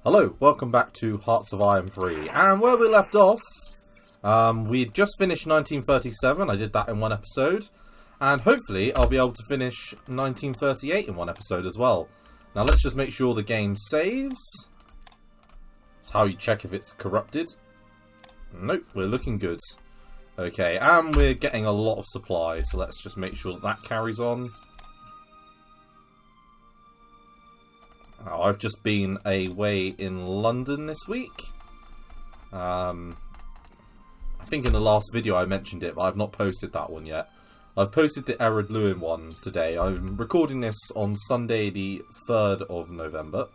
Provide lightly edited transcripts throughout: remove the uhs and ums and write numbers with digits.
Hello, welcome back to Hearts of Iron 3, and where we left off, we just finished 1937, I did that in one episode, and hopefully I'll be able to finish 1938 in one episode as well. Now let's just make sure the game saves. That's how you check if it's corrupted. Nope, we're looking good. Okay, and we're getting a lot of supply, so let's just make sure that carries on. I've just been away in London this week. I think in the last video I mentioned it, but I've not posted that one yet. I've posted the Erud Lewin one today. I'm recording this on Sunday the 3rd of November.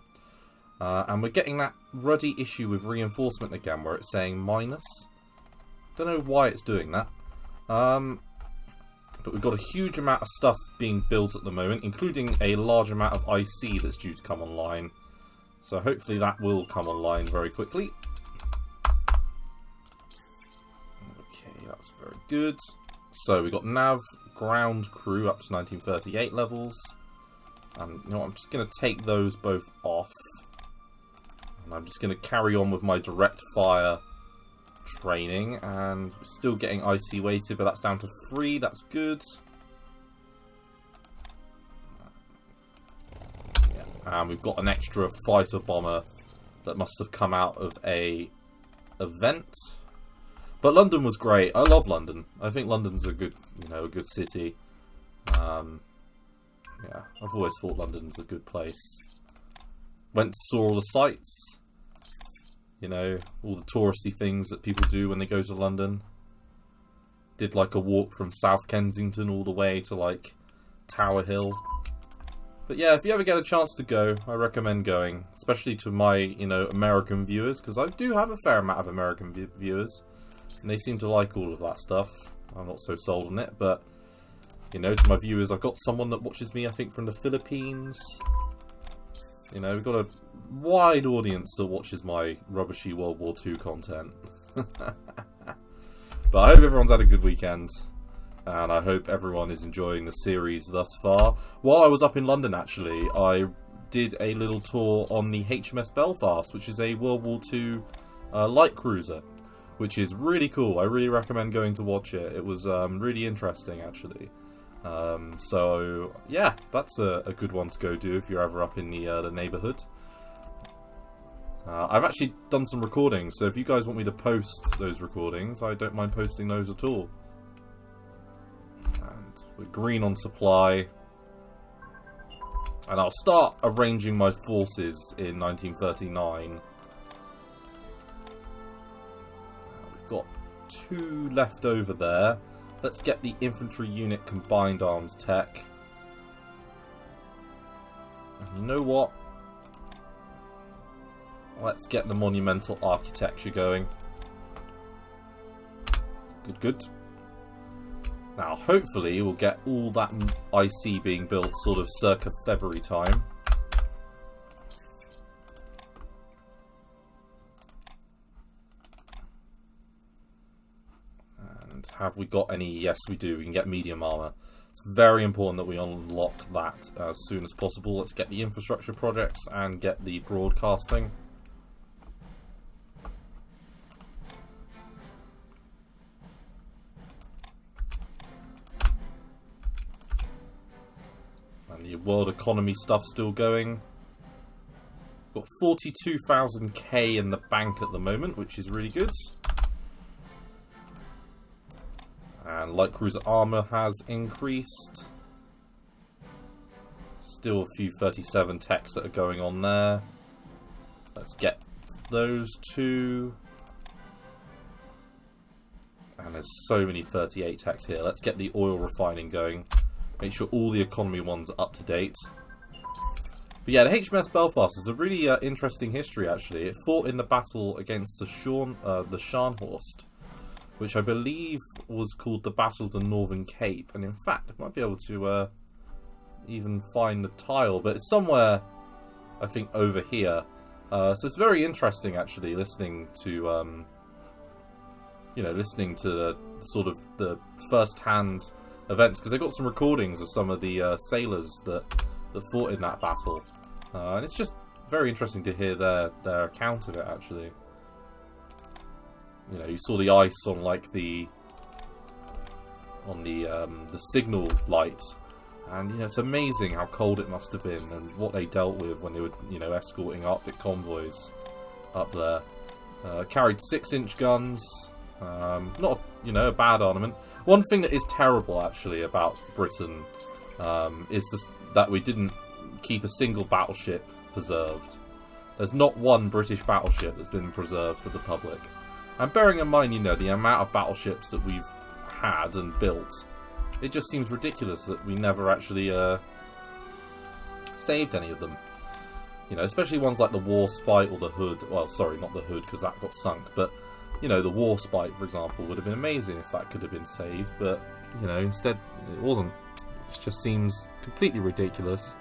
And we're getting that ruddy issue with reinforcement again where it's saying minus. Don't know why it's doing that. But we've got a huge amount of stuff being built at the moment, including a large amount of IC that's due to come online. So hopefully that will come online very quickly. Okay, that's very good. So we've got Nav, ground crew up to 1938 levels. And you know what, I'm just going to take those both off. And I'm just going to carry on with my direct fire training, and we're still getting IC weighted, but that's down to 3. That's good. Yeah. And we've got an extra fighter bomber that must have come out of a event. But London was great. I love London. I think London's a good, a good city. Yeah, I've always thought London's a good place. Went, saw all the sights. You know, all the touristy things that people do when they go to London. Did like a walk from South Kensington all the way to like Tower Hill. But yeah, if you ever get a chance to go, I recommend going. Especially to my, American viewers. Because I do have a fair amount of American viewers. And they seem to like all of that stuff. I'm not so sold on it. But, to my viewers, I've got someone that watches me, I think, from the Philippines. We've got a wide audience that watches my rubbishy World War II content. But I hope everyone's had a good weekend. And I hope everyone is enjoying the series thus far. While I was up in London, actually, I did a little tour on the HMS Belfast, which is a World War II light cruiser. Which is really cool. I really recommend going to watch it. It was really interesting, actually. So yeah, that's a good one to go do if you're ever up in the neighbourhood. I've actually done some recordings, so if you guys want me to post those recordings, I don't mind posting those at all. And we're green on supply. And I'll start arranging my forces in 1939. We've got 2 left over there. Let's get the infantry unit combined arms tech. And you know what? Let's get the monumental architecture going. Good, good. Now, hopefully, we'll get all that IC being built sort of circa February time. Have we got any? Yes, we do. We can get medium armor. It's very important that we unlock that as soon as possible. Let's get the infrastructure projects and get the broadcasting. And the world economy stuff still going. Got 42,000k in the bank at the moment, which is really good. And light cruiser armor has increased. Still a few 37 techs that are going on there. Let's get those 2. And there's so many 38 techs here. Let's get the oil refining going. Make sure all the economy ones are up to date. But yeah, the HMS Belfast is a really interesting history, actually. It fought in the battle against the Scharnhorst, which I believe was called the Battle of the Northern Cape. And in fact, I might be able to even find the tile, but it's somewhere, I think, over here. So it's very interesting, actually, listening to, listening to the sort of the first-hand events, because they got some recordings of some of the sailors that fought in that battle. And it's just very interesting to hear their account of it, actually. You know, you saw the ice on like the signal light, and you know, it's amazing how cold it must have been and what they dealt with when they were, you know, escorting Arctic convoys up there. Carried 6-inch guns. Not, you know, a bad armament. One thing that is terrible actually about Britain is that we didn't keep a single battleship preserved. There's not one British battleship that's been preserved for the public. And bearing in mind, you know, the amount of battleships that we've had and built, it just seems ridiculous that we never actually saved any of them. You know, especially ones like the Warspite or the Hood. Well, sorry, not the Hood, because that got sunk. But, you know, the Warspite, for example, would have been amazing if that could have been saved. But, you know, instead, it wasn't. It just seems completely ridiculous.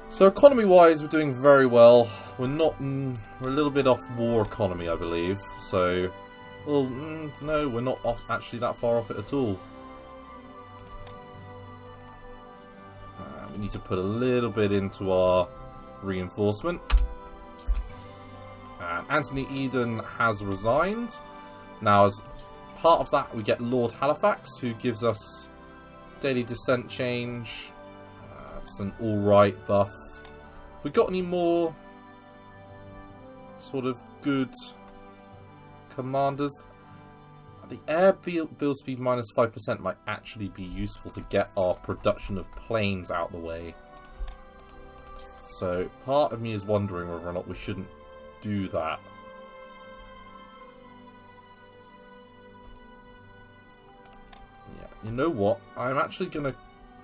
So economy-wise, we're doing very well. We're not... we're a little bit off war economy, I believe. So, well, no, we're not actually that far off it at all. We need to put a little bit into our reinforcement. And Anthony Eden has resigned. Now, as part of that, we get Lord Halifax, who gives us daily descent change. That's an alright buff. Have we got any more sort of good commanders? The air build speed minus 5% might actually be useful to get our production of planes out the way. So part of me is wondering whether or not we shouldn't do that. Yeah, you know what? I'm actually going to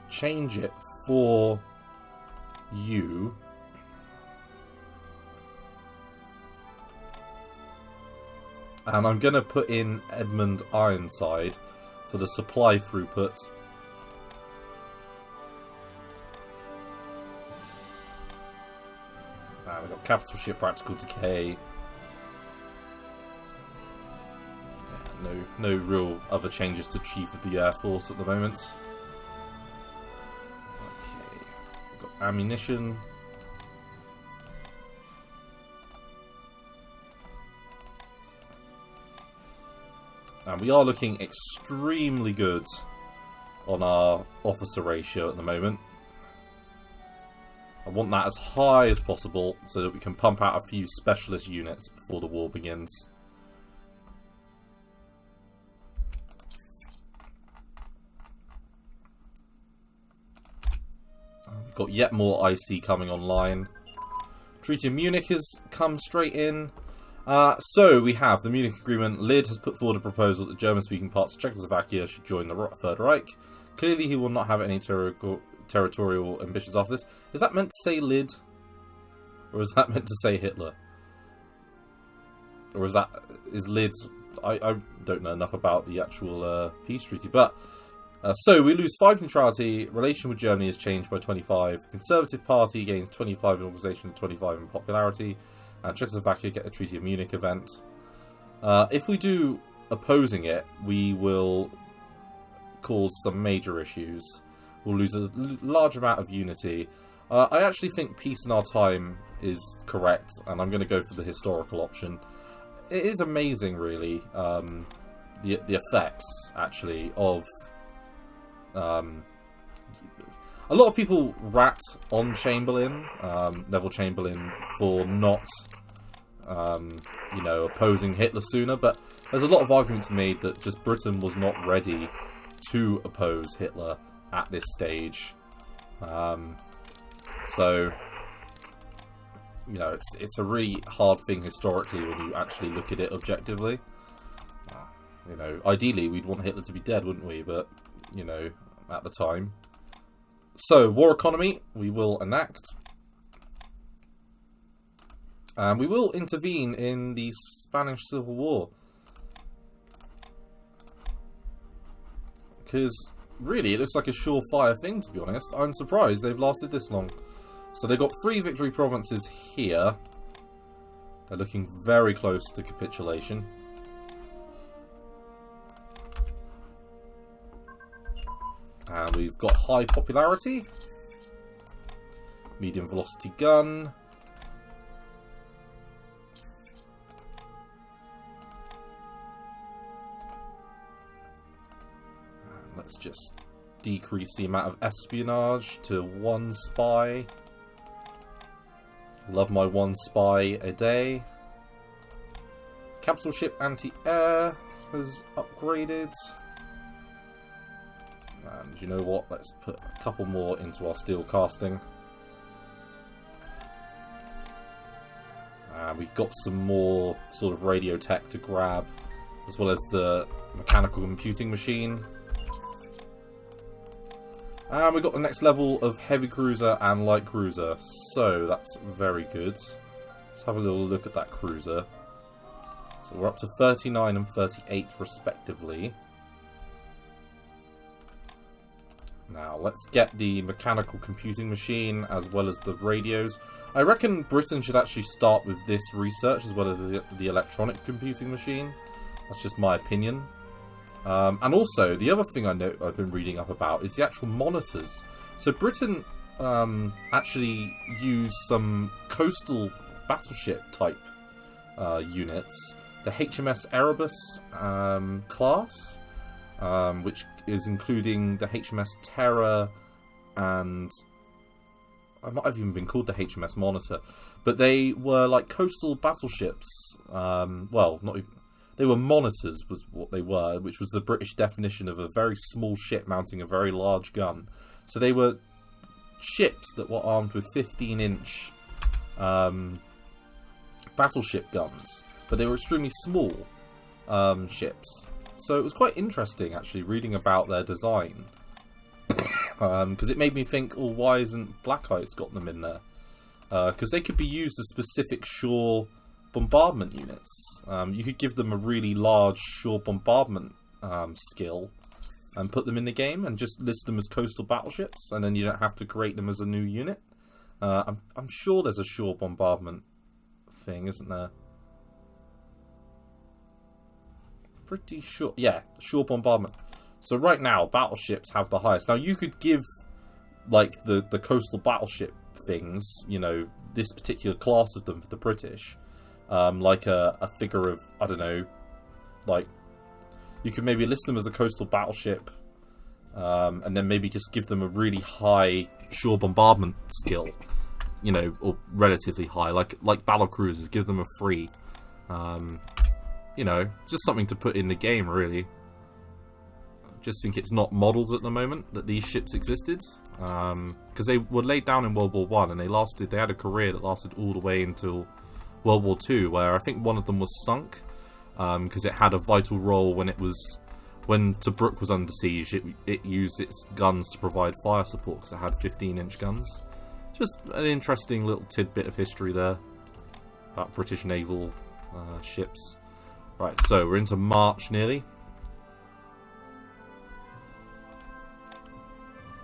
change it for you. And I'm going to put in Edmund Ironside for the supply throughput. We've got capital ship practical decay. Yeah, no real other changes to Chief of the Air Force at the moment. Okay, we've got ammunition. And we are looking extremely good on our officer ratio at the moment. I want that as high as possible so that we can pump out a few specialist units before the war begins. We've got yet more IC coming online. Treaty of Munich has come straight in. So we have the Munich Agreement. Lid has put forward a proposal that the German-speaking parts of Czechoslovakia should join the Third Reich. Clearly he will not have any territorial ambitions after this. Is that meant to say Lid? Or is that meant to say Hitler? Or is Lid... I don't know enough about the actual peace treaty. But, so we lose 5 neutrality. Relation with Germany is changed by 25. The Conservative Party gains 25 in organisation and 25 in popularity. And Czechoslovakia get a Treaty of Munich event. If we do opposing it, we will cause some major issues. We'll lose a large amount of unity. I actually think peace in our time is correct, and I'm going to go for the historical option. It is amazing, really, the effects, actually, of... a lot of people rat on Chamberlain, Neville Chamberlain, for not, you know, opposing Hitler sooner, but there's a lot of arguments made that just Britain was not ready to oppose Hitler at this stage. So, you know, it's a really hard thing historically when you actually look at it objectively. You know, ideally we'd want Hitler to be dead, wouldn't we? But, you know, at the time. So, war economy, we will enact. And we will intervene in the Spanish Civil War. Because, really, it looks like a surefire thing, to be honest. I'm surprised they've lasted this long. So they've got 3 victory provinces here. They're looking very close to capitulation. And we've got high popularity. medium velocity gun. And let's just decrease the amount of espionage to 1 spy. Love my 1 spy a day. Capital ship anti-air has upgraded. And you know what? Let's put a couple more into our steel casting. And we've got some more sort of radio tech to grab, as well as the mechanical computing machine. And we've got the next level of heavy cruiser and light cruiser. So that's very good. Let's have a little look at that cruiser. So we're up to 39 and 38 respectively. Now let's get the mechanical computing machine as well as the radios. I reckon Britain should actually start with this research as well as the electronic computing machine. That's just my opinion. And also, the other thing I know I've been reading up about is the actual monitors. So Britain actually used some coastal battleship type units. The HMS Erebus class, which is including the HMS Terror, and I might have even been called the HMS Monitor, but they were like coastal battleships. Well, not even, they were monitors was what they were, which was the British definition of a very small ship mounting a very large gun. So they were ships that were armed with 15-inch battleship guns. But they were extremely small ships. So it was quite interesting, actually, reading about their design. Because it made me think, oh, why isn't Black Ice got them in there? Because they could be used as specific shore bombardment units. You could give them a really large shore bombardment skill and put them in the game and just list them as coastal battleships. And then you don't have to create them as a new unit. I'm sure there's a shore bombardment thing, isn't there? Pretty sure. Yeah, shore bombardment. So right now, battleships have the highest. Now you could give, like, the coastal battleship things, you know, this particular class of them for the British, like a figure of, I don't know, like, you could maybe list them as a coastal battleship, and then maybe just give them a really high shore bombardment skill, you know, or relatively high, like battle cruisers, give them a free, you know, just something to put in the game, really. Just think it's not modelled at the moment that these ships existed, because they were laid down in World War I, and they had a career that lasted all the way until World War II, where I think one of them was sunk, because it had a vital role when Tobruk was under siege. It used its guns to provide fire support, because it had 15-inch guns. Just an interesting little tidbit of history there about British naval ships. Right, so we're into March nearly.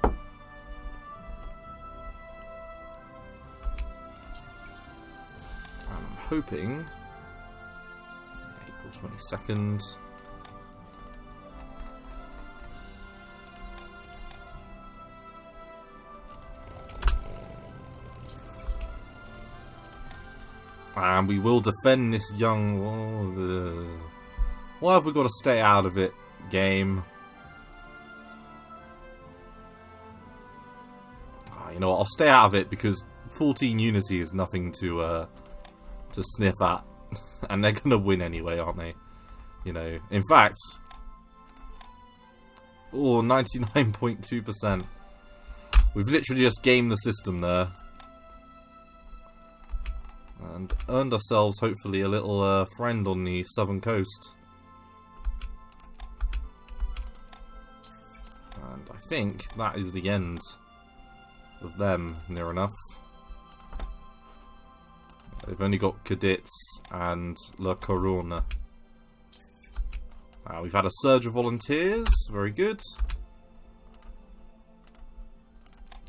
I'm hoping April 22nd. And we will defend this young... Why have we got to stay out of it, game? You know what, I'll stay out of it because 14 Unity is nothing to sniff at. And they're going to win anyway, aren't they? You know, in fact... Oh, 99.2%. We've literally just gamed the system there. And earned ourselves, hopefully, a little friend on the southern coast. And I think that is the end of them, near enough. They've only got Cadets and La Corona. We've had a surge of volunteers, very good.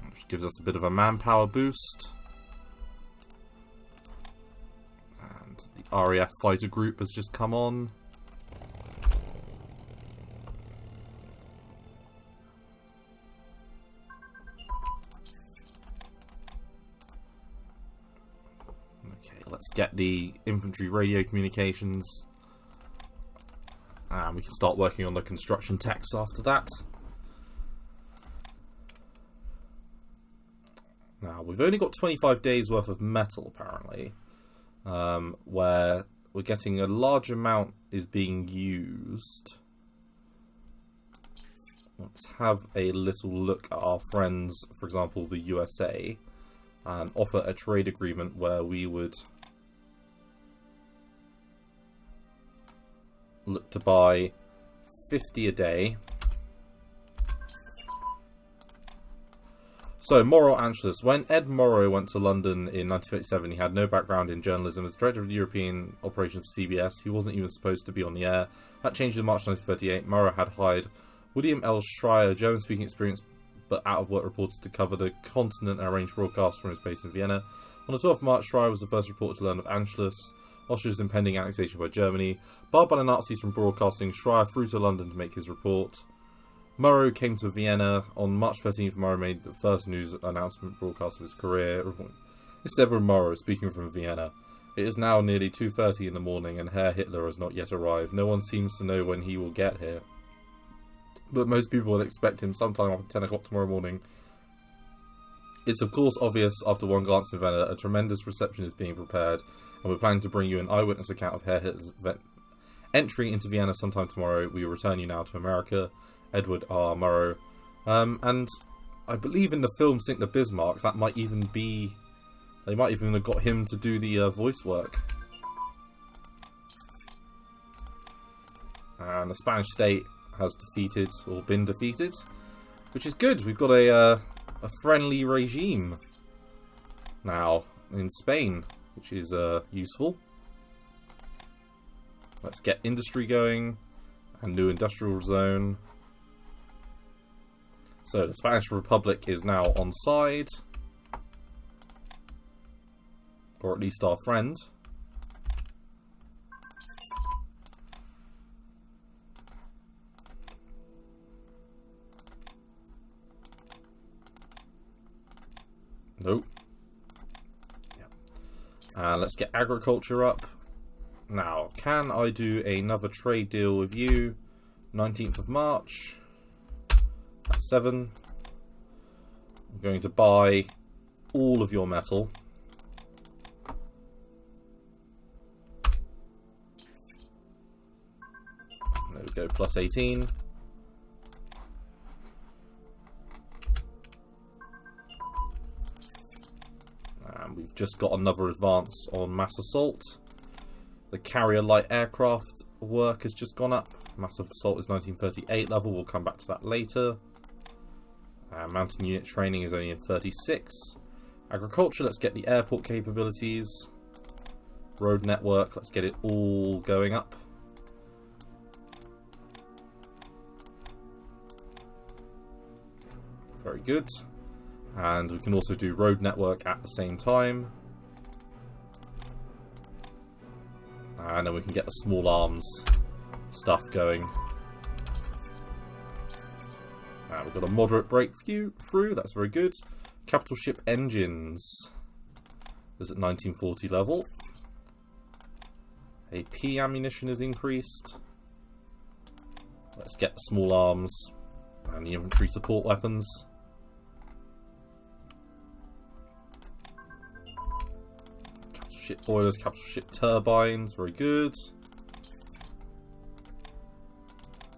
Which gives us a bit of a manpower boost. The RAF fighter group has just come on. Let's get the infantry radio communications. And we can start working on the construction techs after that. Now, we've only got 25 days worth of metal, apparently. Where we're getting a large amount is being used. Let's have a little look at our friends, for example, the USA, and offer a trade agreement where we would look to buy 50 a day. So, Morrow Anschluss. When Ed Morrow went to London in 1937, he had no background in journalism. As director of the European operations of CBS, he wasn't even supposed to be on the air. That changed in March 1938. Morrow had hired William L. Schreier, German-speaking experience but out-of-work reporter, to cover the continent and arrange broadcasts from his base in Vienna. On the 12th of March, Schreier was the first reporter to learn of Anschluss, Austria's impending annexation by Germany. Barred by the Nazis from broadcasting, Schreier flew to London to make his report. Morrow came to Vienna. On March 13th, Morrow made the first news announcement broadcast of his career. This is Edward Morrow speaking from Vienna. It is now nearly 2:30 in the morning and Herr Hitler has not yet arrived. No one seems to know when he will get here, but most people will expect him sometime after 10 o'clock tomorrow morning. It's of course obvious after one glance in Vienna a tremendous reception is being prepared, and we're planning to bring you an eyewitness account of Herr Hitler's entry into Vienna sometime tomorrow. We will return you now to America. Edward R. Morrow. And I believe in the film Sink the Bismarck, that might even be... They might even have got him to do the voice work. And the Spanish state has defeated, or been defeated, which is good. We've got a friendly regime now in Spain, which is useful. Let's get industry going, a new industrial zone. So the Spanish Republic is now on side, or at least our friend. Nope. Yeah. Let's get agriculture up. Now, can I do another trade deal with you? 19th of March. At 7. I'm going to buy all of your metal. There we go, plus 18. And we've just got another advance on mass assault. The carrier light aircraft work has just gone up. Massive assault is 1938 level. We'll come back to that later. Mountain unit training is only in 36. Agriculture, let's get the airport capabilities. Road network, let's get it all going up. Very good. And we can also do road network at the same time. And then we can get the small arms stuff going. And we've got a moderate breakthrough, that's very good. Capital ship engines is at 1940 level. AP ammunition is increased. Let's get the small arms and the infantry support weapons. Capital ship boilers, capital ship turbines, very good.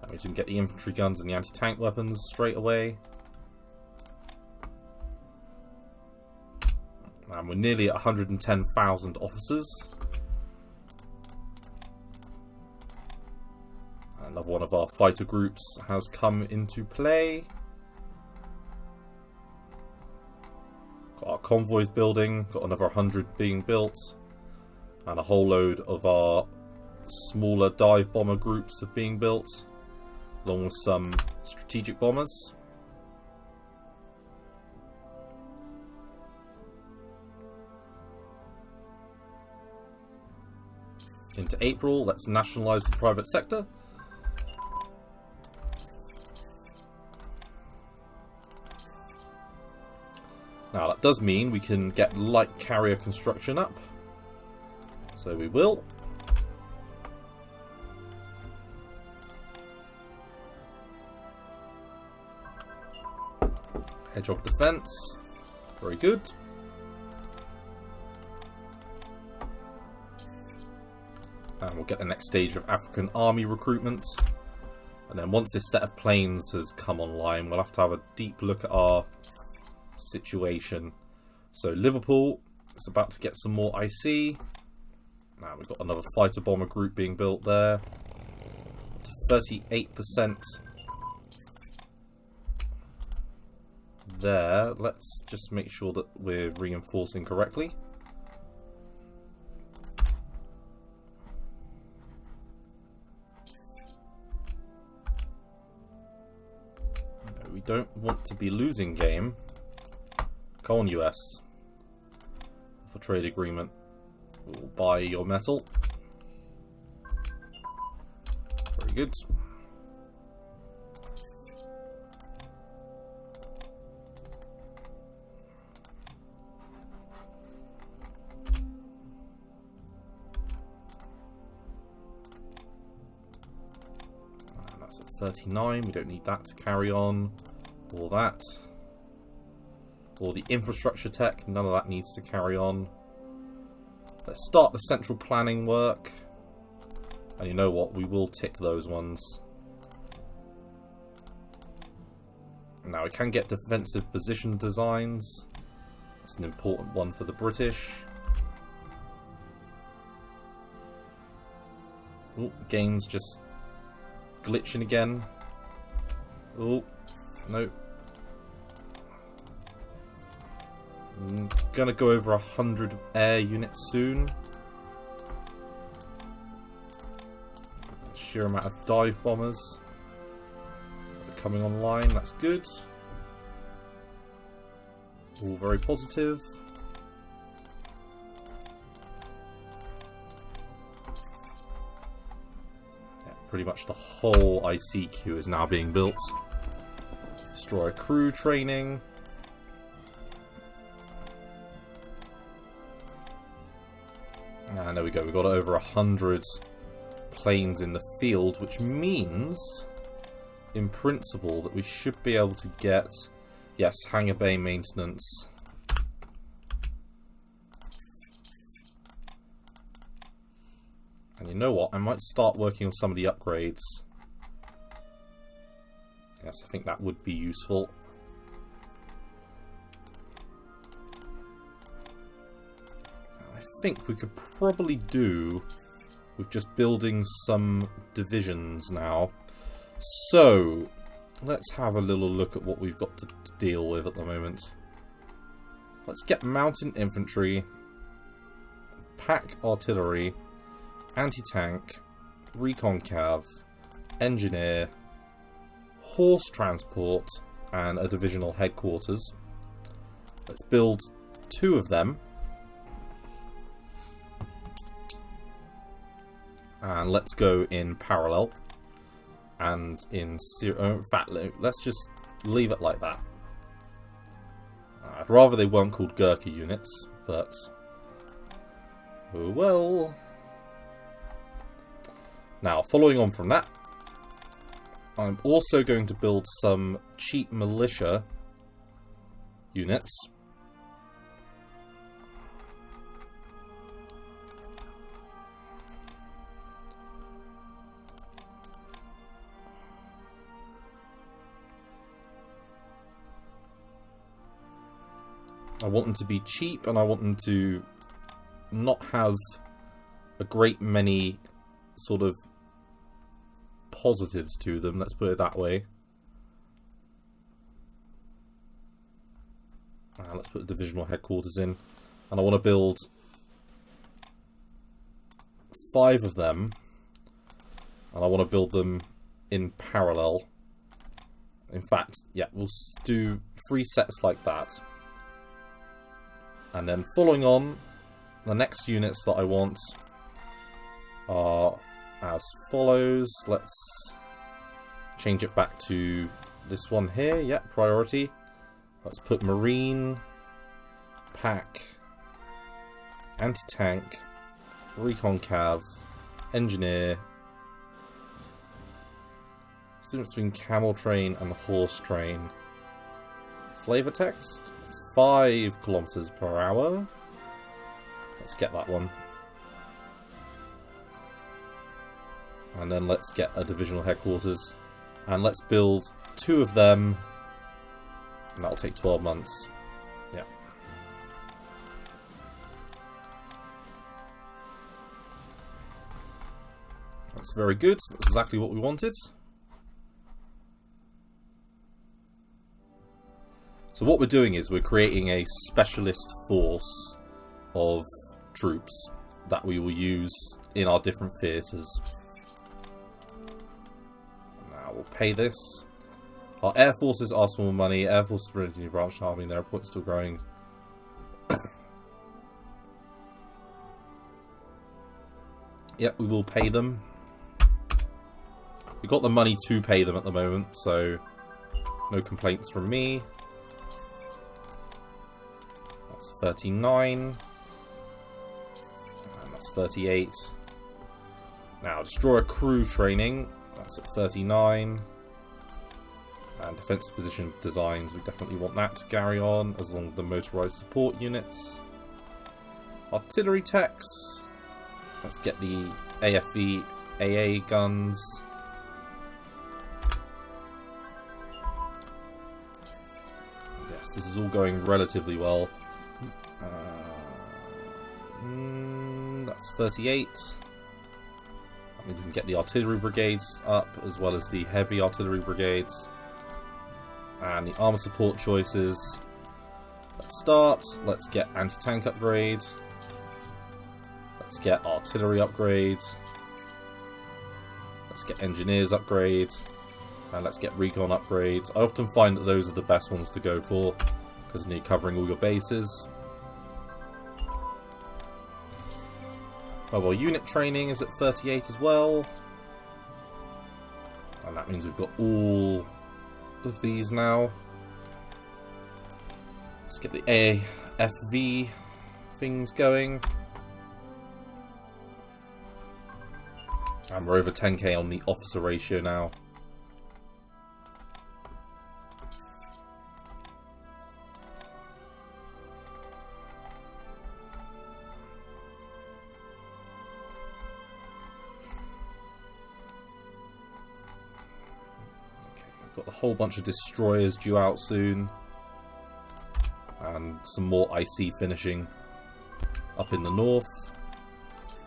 That means we can get the infantry guns and the anti-tank weapons straight away. And we're nearly at 110,000 officers. Another one of our fighter groups has come into play. Got our convoys building, got another 100 being built. And a whole load of our smaller dive bomber groups are being built, along with some strategic bombers. Into April, let's nationalise the private sector. Now that does mean we can get light carrier construction up. So we will. Hedgehog defense. Very good. And we'll get the next stage of African army recruitment. And then once this set of planes has come online, we'll have to have a deep look at our situation. So Liverpool is about to get some more IC. Now we've got another fighter bomber group being built there. 38% there. Let's just make sure that we're reinforcing correctly. No, we don't want to be losing game. Go on, US. For trade agreement. We'll buy your metal. Very good. And that's at 39. We don't need that to carry on. Or that. Or the infrastructure tech. None of that needs to carry on. Let's start the central planning work. And you know what? We will tick those ones. Now we can get defensive position designs. That's an important one for the British. Oh, game's just glitching again. Oh, no. I'm gonna go over 100 air units soon. Sheer amount of dive bombers coming online, that's good. All very positive. Yeah, pretty much the whole ICQ is now being built. Destroyer crew training. And there we go, we've got over 100 planes in the field, which means, in principle, that we should be able to get, yes, hangar bay maintenance. And you know what, I might start working on some of the upgrades. Yes, I think that would be useful. I think we could probably do with just building some divisions now. So let's have a little look at what we've got to deal with at the moment. Let's get mountain infantry, pack artillery, anti-tank, recon cav, engineer, horse transport, and a divisional headquarters. Let's build 2 of them. And let's go in parallel. And in fact, let's just leave it like that. I'd rather they weren't called Gurkha units, but oh well. Now, following on from that, I'm also going to build some cheap militia units. I want them to be cheap, and I want them to not have a great many sort of positives to them, let's put it that way. Let's put the divisional headquarters in. And I want to build 5 of them. And I want to build them in parallel. In fact, yeah, we'll do 3 sets like that. And then following on, the next units that I want are as follows. Let's change it back to this one here. Yeah, priority. Let's put marine, pack, anti-tank, Recon Cav, Engineer. Difference between Camel Train and Horse Train. Flavor text, 5 kilometers per hour. Let's get that one. And then let's get a divisional headquarters. And let's build 2 of them. And that'll take 12 months. Yeah. That's very good. That's exactly what we wanted. So what we're doing is we're creating a specialist force of troops that we will use in our different theatres. Now we'll pay this. Our air forces are small money. Air forces are relatively branch army. Their points still growing. Yep, we will pay them. We've got the money to pay them at the moment, so no complaints from me. That's 39. And that's 38. Now, destroyer crew training. That's at 39. And defensive position designs, we definitely want that to carry on, as long as the motorized support units. Artillery techs. Let's get the AFV AA guns. Yes, this is all going relatively well. That's 38. That means we can get the artillery brigades up, as well as the heavy artillery brigades. And the armor support choices. Let's start. Let's get anti-tank upgrade. Let's get artillery upgrade. Let's get engineers upgrade. And let's get recon upgrades. I often find that those are the best ones to go for, because you're covering all your bases. Mobile unit training is at 38 as well. And that means we've got all of these now. Let's get the AFV things going. And we're over 10k on the officer ratio now. Got a whole bunch of destroyers due out soon. And some more IC finishing up in the north.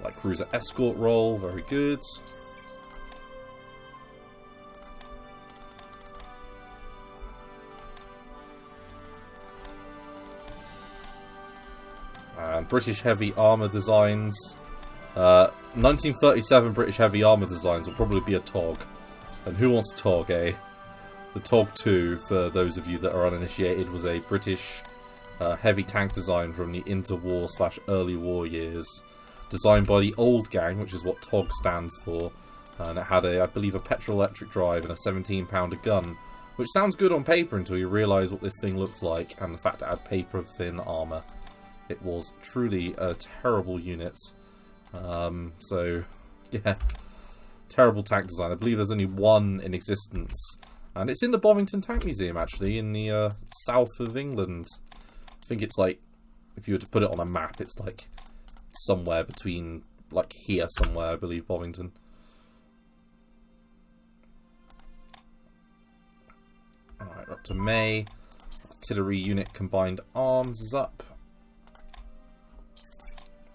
Like cruiser escort role, very good. And British heavy armour designs. 1937 British heavy armour designs will probably be a TOG. And who wants a TOG, eh? The TOG 2, for those of you that are uninitiated, was a British heavy tank design from the interwar / early war years. Designed by the old gang, which is what TOG stands for. And it had, I believe, a petrol-electric drive and a 17-pounder gun. Which sounds good on paper until you realise what this thing looks like. And the fact it had paper-thin armour. It was truly a terrible unit. So, yeah. Terrible tank design. I believe there's only one in existence. And it's in the Bovington Tank Museum, actually, in the south of England. I think it's like, if you were to put it on a map, it's like somewhere between, like here somewhere, I believe, Bovington. Alright, we're up to May. Artillery unit combined arms is up.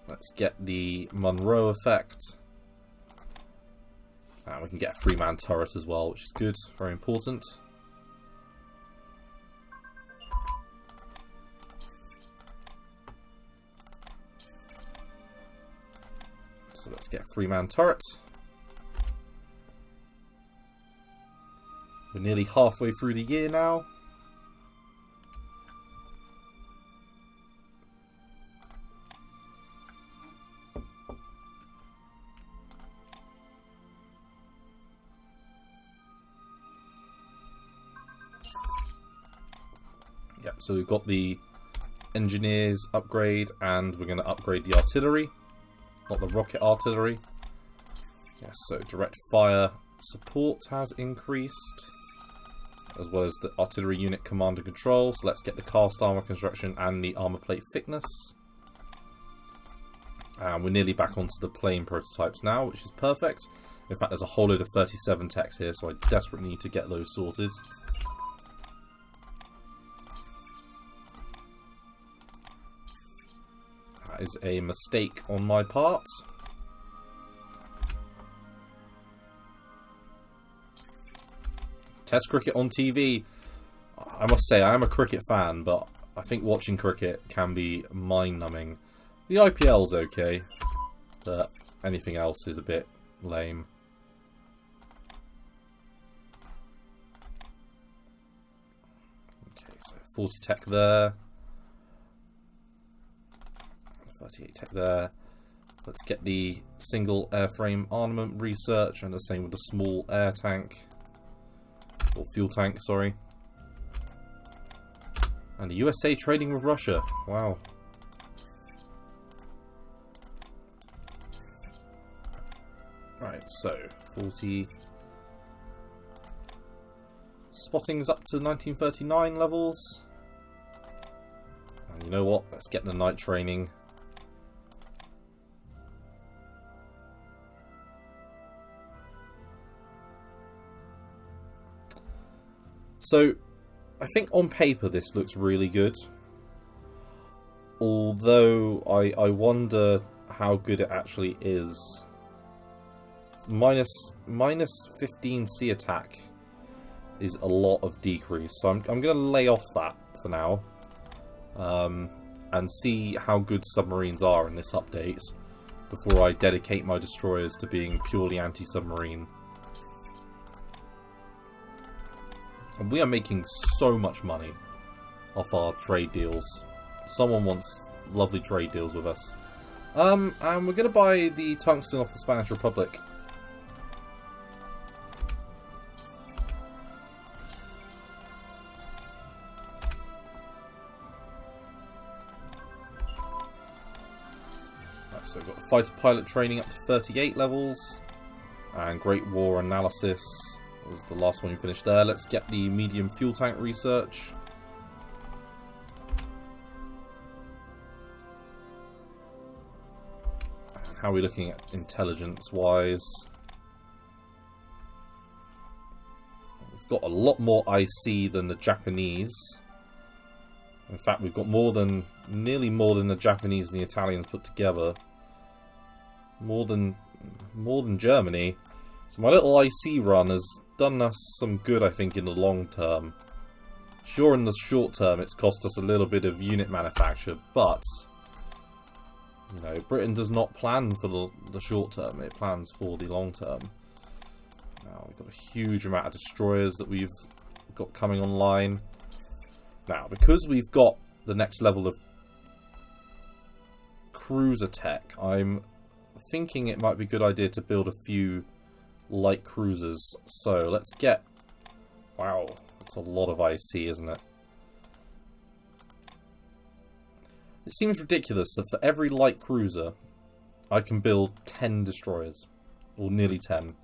Let's get the Monroe effect. And we can get a 3-man turret as well, which is good, very important. So let's get a 3-man turret. We're nearly halfway through the year now. Yep, so we've got the engineers upgrade, and we're going to upgrade the artillery. not the rocket artillery. Yes, so direct fire support has increased, as well as the artillery unit command and control. So let's get the cast armor construction and the armor plate thickness. And we're nearly back onto the plane prototypes now, which is perfect. In fact, there's a whole load of 37 techs here, so I desperately need to get those sorted. That is a mistake on my part. Test cricket on TV. I must say, I am a cricket fan, but I think watching cricket can be mind-numbing. The IPL's okay, but anything else is a bit lame. Okay, so 40 tech there. 38 tech there. Let's get the single airframe armament research, and the same with the small air tank. Or fuel tank, sorry. And the USA trading with Russia. Wow. Right, so 40. Spotting's up to 1939 levels. And you know what? Let's get the night training. So, I think on paper this looks really good. Although, I wonder how good it actually is. Minus 15 sea attack is a lot of decrease. So I'm going to lay off that for now. And see how good submarines are in this update before I dedicate my destroyers to being purely anti-submarine. And we are making so much money off our trade deals. Someone wants lovely trade deals with us. And we're going to buy the tungsten off the Spanish Republic. Right, so we've got the fighter pilot training up to 38 levels. And Great War Analysis was the last one we finished there. Let's get the medium fuel tank research. How are we looking at intelligence-wise? We've got a lot more IC than the Japanese. In fact, we've got nearly more than the Japanese and the Italians put together. More than Germany. So my little IC run has done us some good, I think, in the long term. Sure, in the short term, it's cost us a little bit of unit manufacture, but you know, Britain does not plan for the short term, it plans for the long term. Now, we've got a huge amount of destroyers that we've got coming online. Now, because we've got the next level of cruiser tech, I'm thinking it might be a good idea to build a few light cruisers. So, let's get... Wow, that's a lot of IC, isn't it? It seems ridiculous that for every light cruiser, I can build 10 destroyers. Or nearly 10.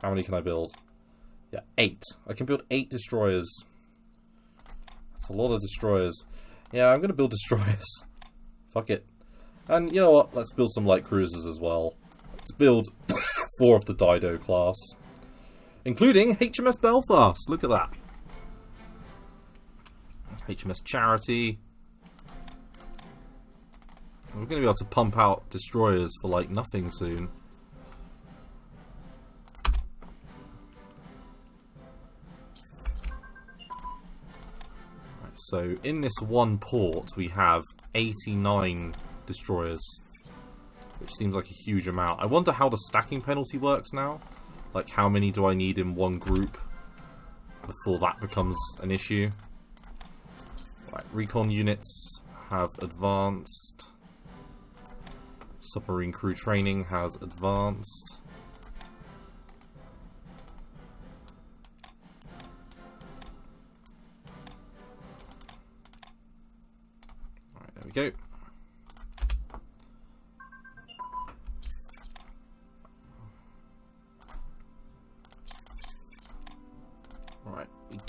How many can I build? Yeah, 8. I can build 8 destroyers. That's a lot of destroyers. Yeah, I'm going to build destroyers. Fuck it. And you know what? Let's build some light cruisers as well. Let's build 4 of the Dido class. Including HMS Belfast. Look at that. HMS Charity. We're going to be able to pump out destroyers for like nothing soon. Right, so in this one port we have 89 destroyers, which seems like a huge amount. I wonder how the stacking penalty works now. Like how many do I need in one group before that becomes an issue. Right, recon units have advanced. Submarine crew training has advanced. Alright, there we go.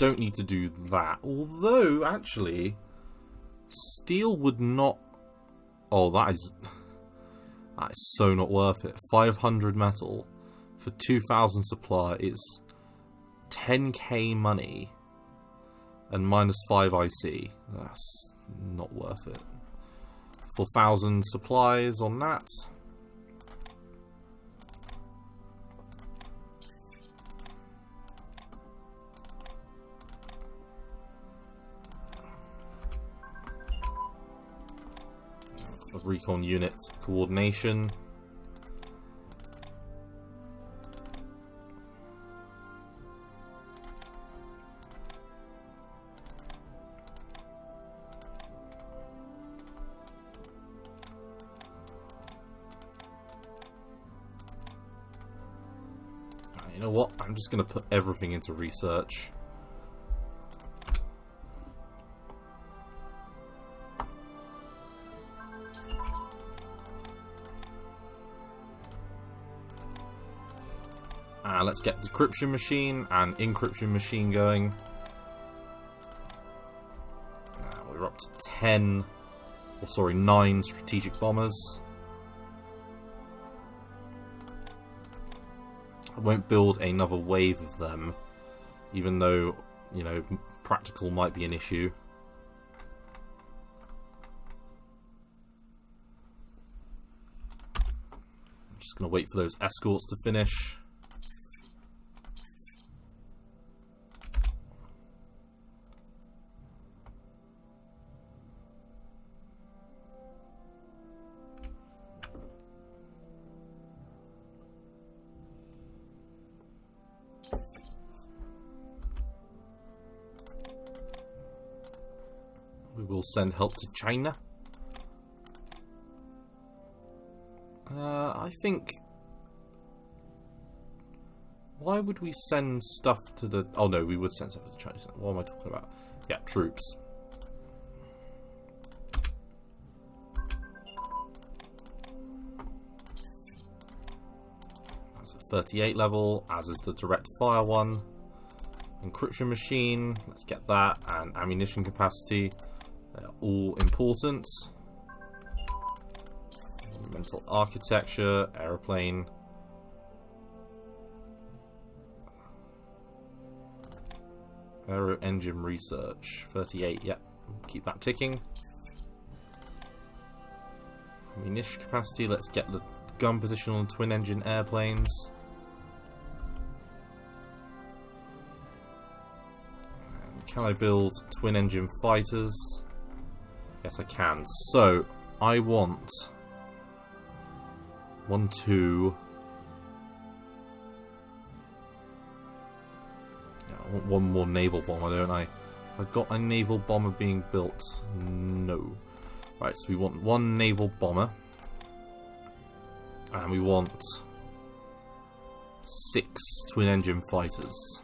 don't need to do that. Although, actually, steel would not... Oh, that is so not worth it. 500 metal for 2,000 supply is 10k money and -5 IC. That's not worth it. 4,000 supplies on that. The recon unit coordination. You know what? I'm just going to put everything into research. Let's get decryption machine and encryption machine going. We're up to 9 strategic bombers. I won't build another wave of them, even though, you know, practical might be an issue. I'm just going to wait for those escorts to finish. We will send help to China. I think... Why would we send stuff to the... Oh no, we would send stuff to the Chinese. What am I talking about? Yeah, troops. That's at 38 level, as is the direct fire one. Encryption machine, let's get that, and ammunition capacity. They're all important. Mental architecture, aeroplane. Aero engine research, 38, yep. Keep that ticking. Ammunition capacity, let's get the gun position on twin engine airplanes. Can I build twin engine fighters? Yes, I can. So, I want 1, 2. Yeah, I want one more naval bomber, don't I? I've got a naval bomber being built. No. Right, so we want 1 naval bomber. And we want 6 twin engine fighters.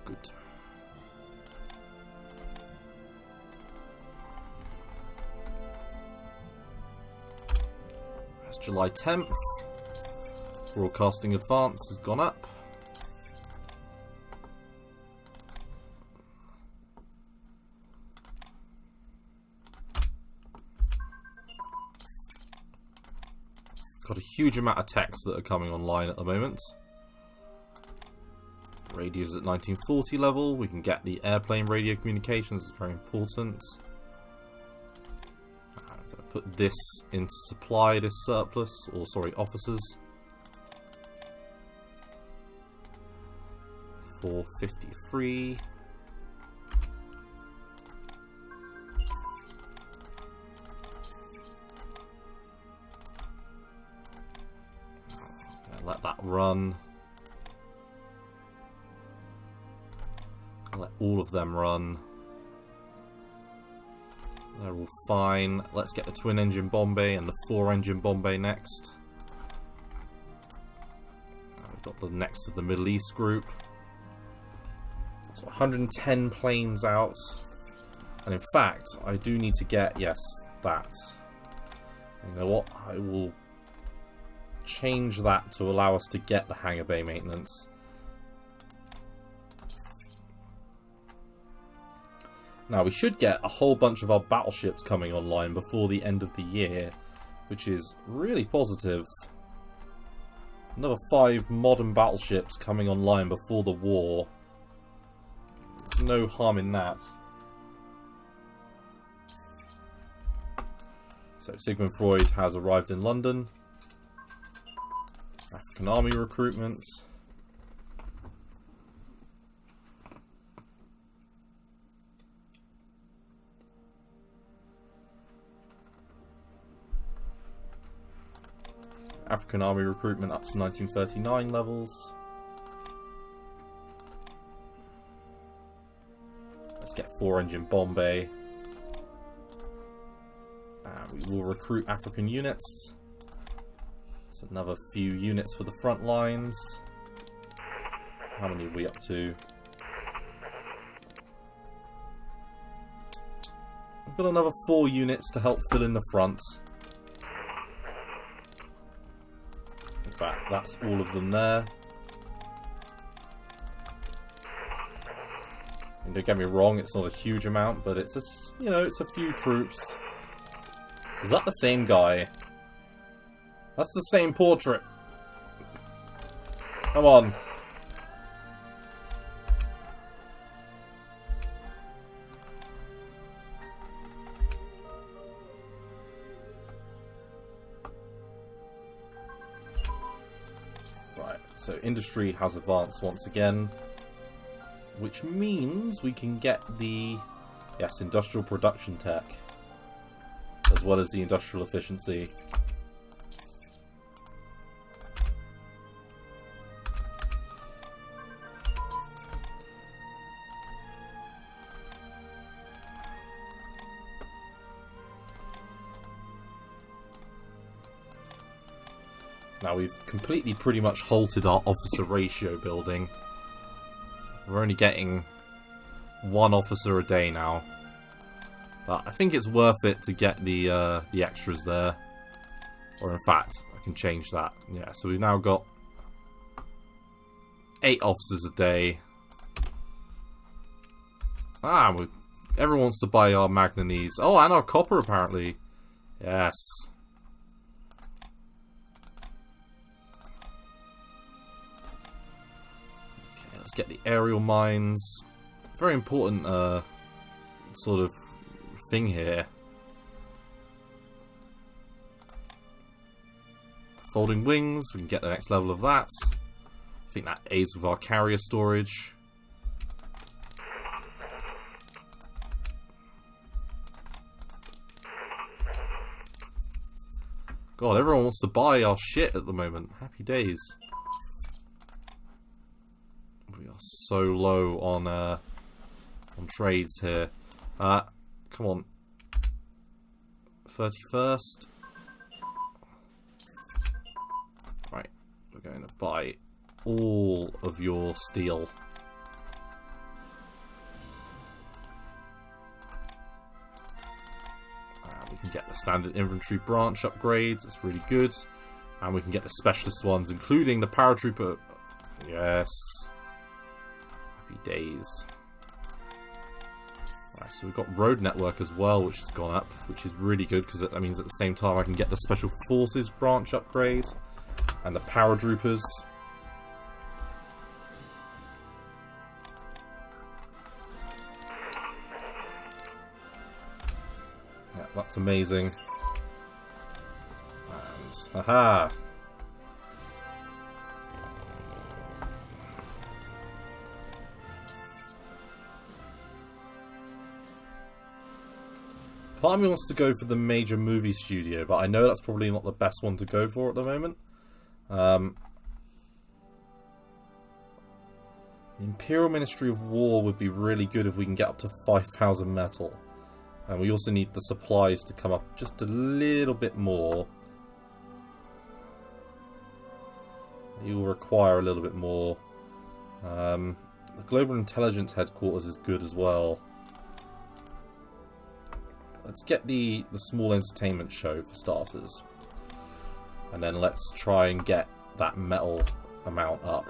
Good. That's July 10th. Broadcasting advance has gone up. Got a huge amount of texts that are coming online at the moment. Radios at 1940 level. We can get the airplane radio communications. It's very important. I'm going to put this into supply, this surplus, or sorry, officers. 453. Let that run. Let all of them run. They're all fine. Let's get the twin engine Bombay and the 4 engine Bombay next. We've got the next of the Middle East group. So 110 planes out. And in fact, I do need to get, yes, that. You know what? I will change that to allow us to get the hangar bay maintenance. Now, we should get a whole bunch of our battleships coming online before the end of the year, which is really positive. Another 5 modern battleships coming online before the war. There's no harm in that. So, Sigmund Freud has arrived in London. African army recruitment. African army recruitment up to 1939 levels. Let's get 4-engine bomb bay. And we will recruit African units. That's another few units for the front lines. How many are we up to? We've got another 4 units to help fill in the front. In fact, that's all of them there. And don't get me wrong, it's not a huge amount, but it's a, you know, it's a few troops. Is that the same guy? That's the same portrait. Come on. Right, so industry has advanced once again, which means we can get the, yes, industrial production tech, as well as the industrial efficiency. Now we've completely pretty much halted our officer ratio building. We're only getting 1 officer a day now. But I think it's worth it to get the extras there. Or in fact, I can change that. Yeah, so we've now got 8 officers a day. Everyone wants to buy our manganese. Oh, and our copper apparently. Yes. Okay, let's get the aerial mines. Very important sort of thing here. Folding wings, we can get the next level of that. I think that aids with our carrier storage. God, everyone wants to buy our shit at the moment. Happy days. We are so low on trades here. Come on. 31st. Right. We're going to buy all of your steel. We can get the standard infantry branch upgrades. That's really good. And we can get the specialist ones, including the paratrooper. Yes. Happy days. Right, so we've got road network as well, which has gone up, which is really good because that means at the same time I can get the special forces branch upgrade and the paratroopers. Yeah, that's amazing. And haha. Part of me wants to go for the major movie studio, but I know that's probably not the best one to go for at the moment. The Imperial Ministry of War would be really good if we can get up to 5,000 metal. And we also need the supplies to come up just a little bit more. You will require a little bit more. The Global Intelligence Headquarters is good as well. Let's get the small entertainment show for starters. And then let's try and get that metal amount up.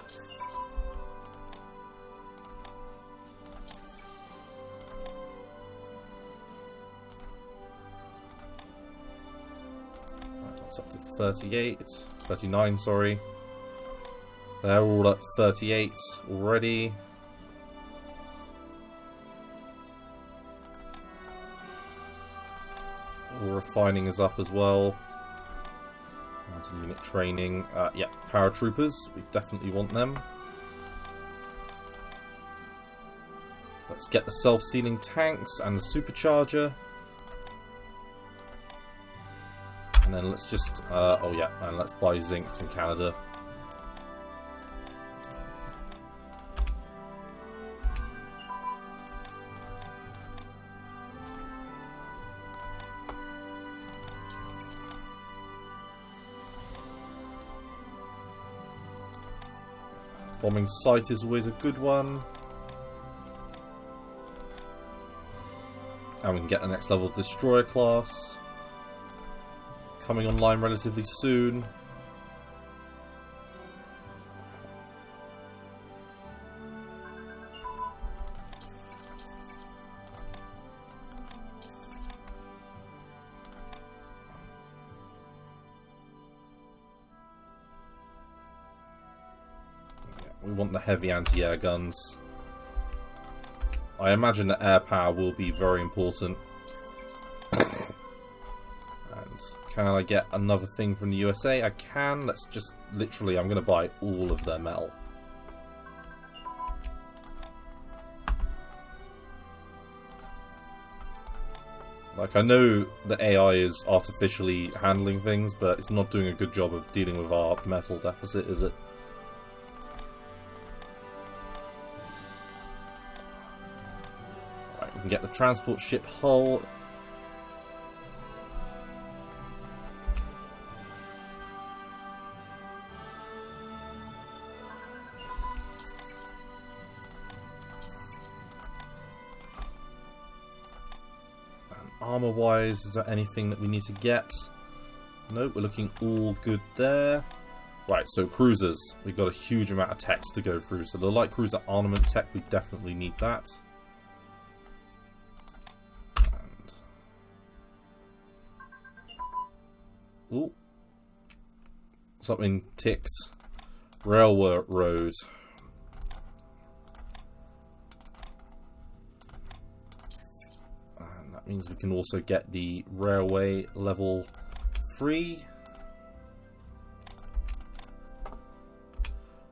Right, that's up to 39, sorry. They're all at 38 already. All refining is up as well. Unit training. Yeah, paratroopers. We definitely want them. Let's get the self-sealing tanks and the supercharger. And then let's just... oh yeah, and let's buy zinc from Canada. Bombing site is always a good one. And we can get the next level destroyer class coming online relatively soon. We want the heavy anti-air guns. I imagine that air power will be very important. And can I get another thing from the USA? I can. Let's just literally, I'm going to buy all of their metal. Like, I know the AI is artificially handling things, but it's not doing a good job of dealing with our metal deficit, is it? Get the transport ship hull. And armor wise, is there anything that we need to get? Nope, we're looking all good there. Right, so cruisers. We've got a huge amount of text to go through. So the light cruiser armament tech, we definitely need that. Ooh. Something ticked. Railroad. And that means we can also get the railway level 3.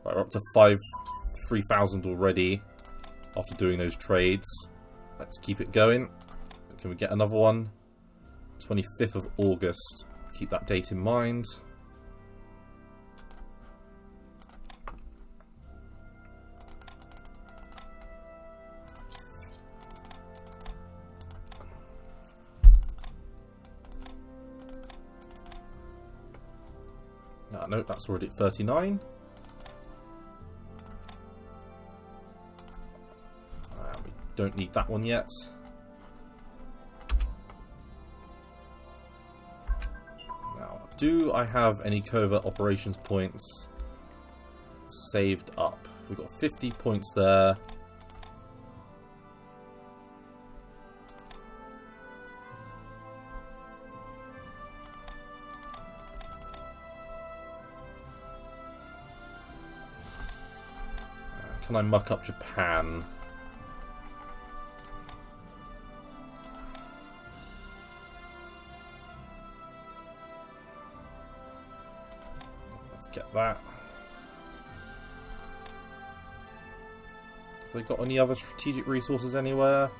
Right, we're up to 3,000 already after doing those trades. Let's keep it going. Can we get another one? 25th of August. Keep that date in mind. No, that's already at 39. We don't need that one yet. Do I have any covert operations points saved up? We've got 50 points there. Can I muck up Japan? Get that. Have they got any other strategic resources anywhere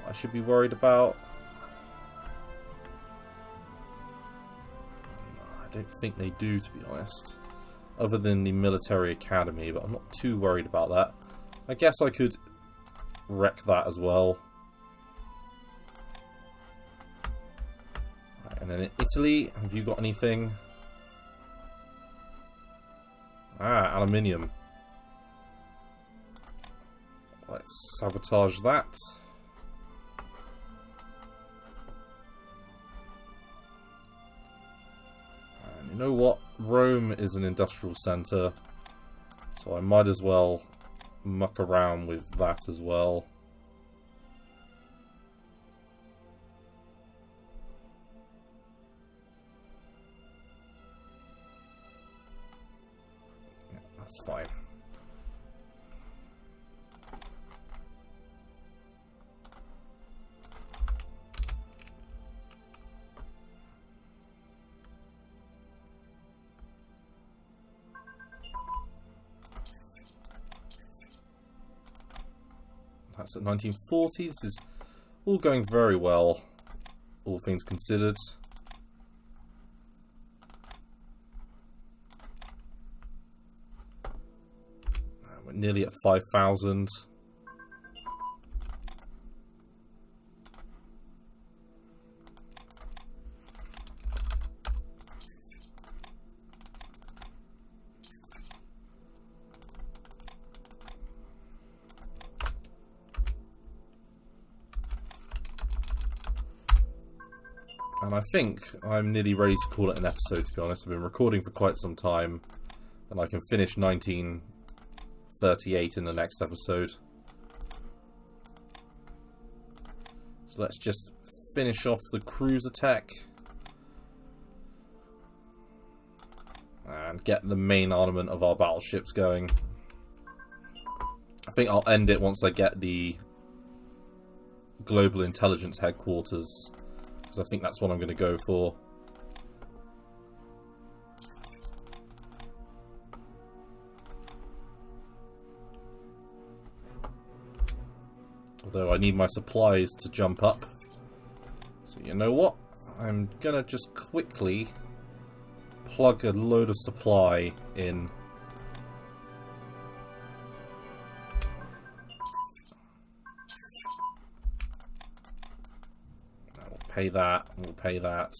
I should be worried about? I don't think they do, to be honest. Other than the military academy, but I'm not too worried about that. I guess I could wreck that as well. Right, and then in Italy, have you got anything? Ah, aluminium. Let's sabotage that. And you know what? Rome is an industrial centre, so I might as well muck around with that as well. Yeah, that's fine. That's at 1940. This is all going very well, all things considered. We're nearly at 5,000. And I think I'm nearly ready to call it an episode, to be honest. I've been recording for quite some time, and I can finish 1938 in the next episode. So let's just finish off the cruiser tech and get the main armament of our battleships going. I think I'll end it once I get the Global Intelligence Headquarters, because I think that's what I'm going to go for. Although I need my supplies to jump up. So you know what? I'm going to just quickly plug a load of supply in. We'll pay that. We'll pay that.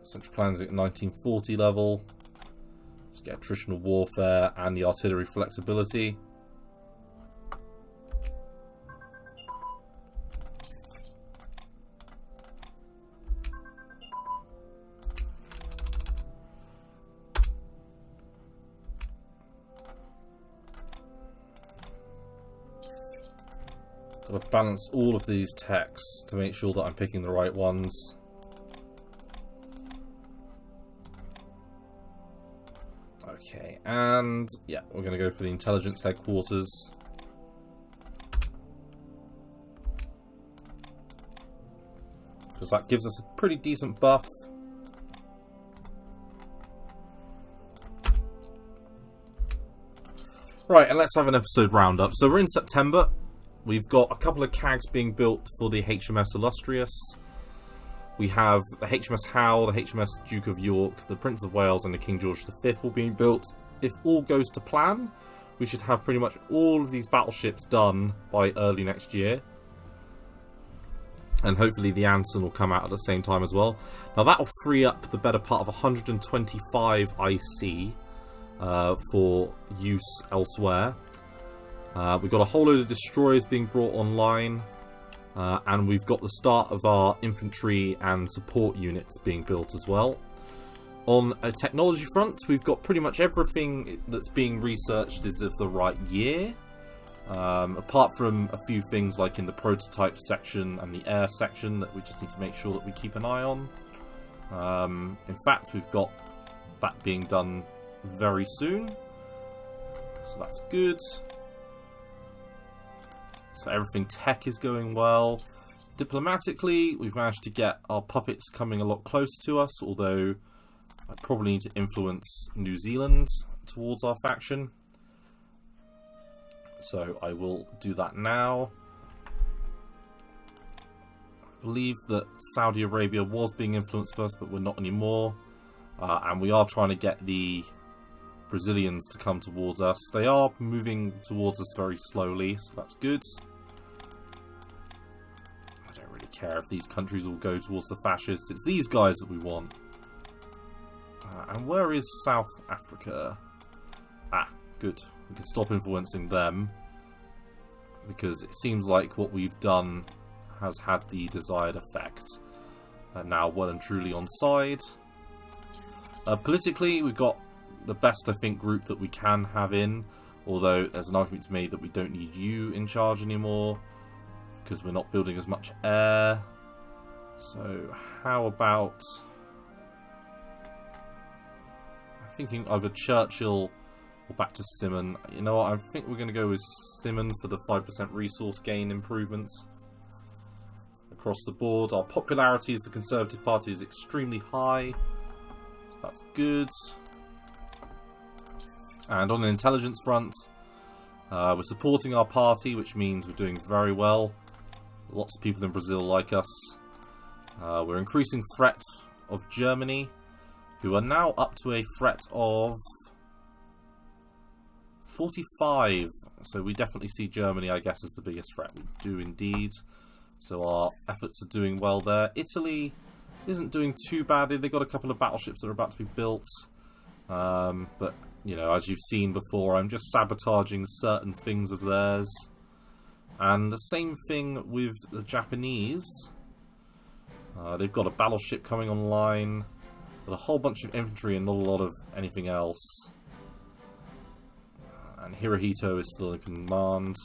Central plans at 1940 level. Let's get attritional warfare and the artillery flexibility. Got to balance all of these techs to make sure that I'm picking the right ones. Okay, and yeah, we're going to go for the intelligence headquarters. Because that gives us a pretty decent buff. Right, and let's have an episode roundup. So we're in September. We've got a couple of CAGs being built for the HMS Illustrious. We have the HMS Howe, the HMS Duke of York, the Prince of Wales, and the King George V all being built. If all goes to plan, we should have pretty much all of these battleships done by early next year. And hopefully the Anson will come out at the same time as well. Now that will free up the better part of 125 IC for use elsewhere. We've got a whole load of destroyers being brought online. And we've got the start of our infantry and support units being built as well. On a technology front, we've got pretty much everything that's being researched is of the right year. Apart from a few things like in the prototype section and the air section that we just need to make sure that we keep an eye on. In fact, we've got that being done very soon. So that's good. So everything tech is going well. Diplomatically, we've managed to get our puppets coming a lot closer to us, although I probably need to influence New Zealand towards our faction. So I will do that now. I believe that Saudi Arabia was being influenced by us, but we're not anymore. And we are trying to get the Brazilians to come towards us. They are moving towards us very slowly, so that's good. I don't really care if these countries will go towards the fascists. It's these guys that we want. And where is South Africa? Ah, good. We can stop influencing them. Because it seems like what we've done has had the desired effect. Now well and truly on side. Politically, we've got the best, I think, group that we can have in. Although there's an argument to be made that we don't need you in charge anymore, because we're not building as much air. So how about... I'm thinking either Churchill or back to Simon. You know what, I think we're going to go with Simon for the 5% resource gain improvements. Across the board, our popularity as the Conservative Party is extremely high. So that's good. And on the intelligence front, we're supporting our party, which means we're doing very well. Lots of people in Brazil like us. We're increasing threat of Germany, who are now up to a threat of 45. So we definitely see Germany, I guess, as the biggest threat. We do indeed. So our efforts are doing well there. Italy isn't doing too badly. They've got a couple of battleships that are about to be built. But, you know, as you've seen before, I'm just sabotaging certain things of theirs. And the same thing with the Japanese. They've got a battleship coming online, with a whole bunch of infantry and not a lot of anything else. And Hirohito is still in command.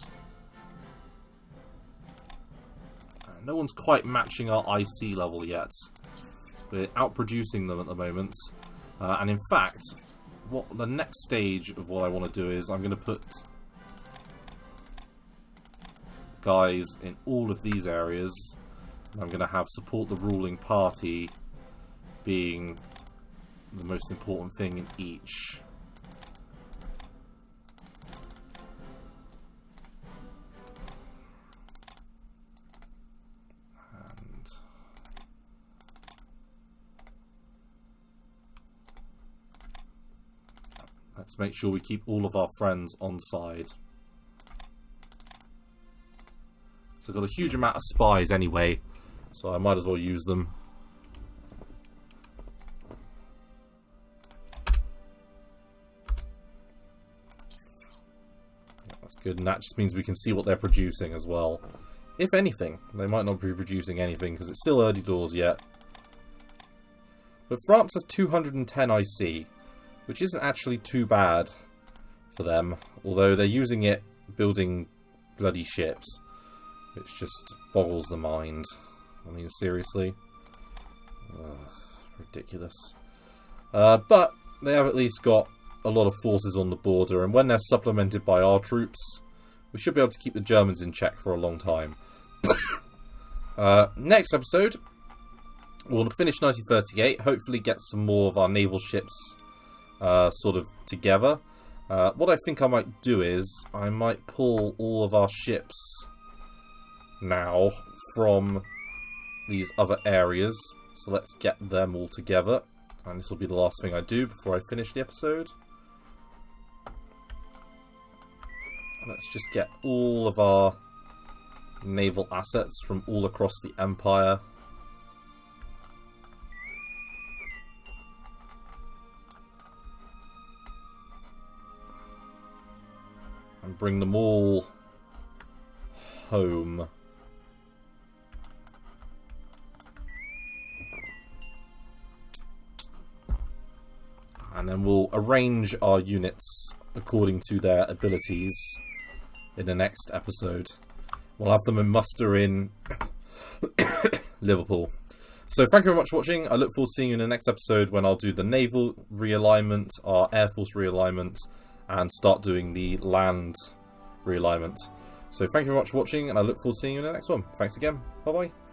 No one's quite matching our IC level yet. We're outproducing them at the moment. And in fact, what the next stage of what I want to do is I'm going to put guys in all of these areas. I'm going to have support the ruling party being the most important thing in each. And let's make sure we keep all of our friends on side. So I've got a huge amount of spies anyway, so I might as well use them. That's good, and that just means we can see what they're producing as well. If anything, they might not be producing anything because it's still early doors yet. But France has 210 IC, which isn't actually too bad for them, although they're using it building bloody ships, which just boggles the mind. I mean, seriously. Ridiculous. But they have at least got a lot of forces on the border, and when they're supplemented by our troops, we should be able to keep the Germans in check for a long time. Next episode, we'll finish 1938, hopefully get some more of our naval ships sort of together. What I think I might do is, I might pull all of our ships now from these other areas. So let's get them all together. And this will be the last thing I do before I finish the episode. Let's just get all of our naval assets from all across the Empire. And bring them all home. And then we'll arrange our units according to their abilities in the next episode. We'll have them in muster in Liverpool. So thank you very much for watching. I look forward to seeing you in the next episode when I'll do the naval realignment, our Air Force realignment, and start doing the land realignment. So thank you very much for watching, and I look forward to seeing you in the next one. Thanks again. Bye-bye.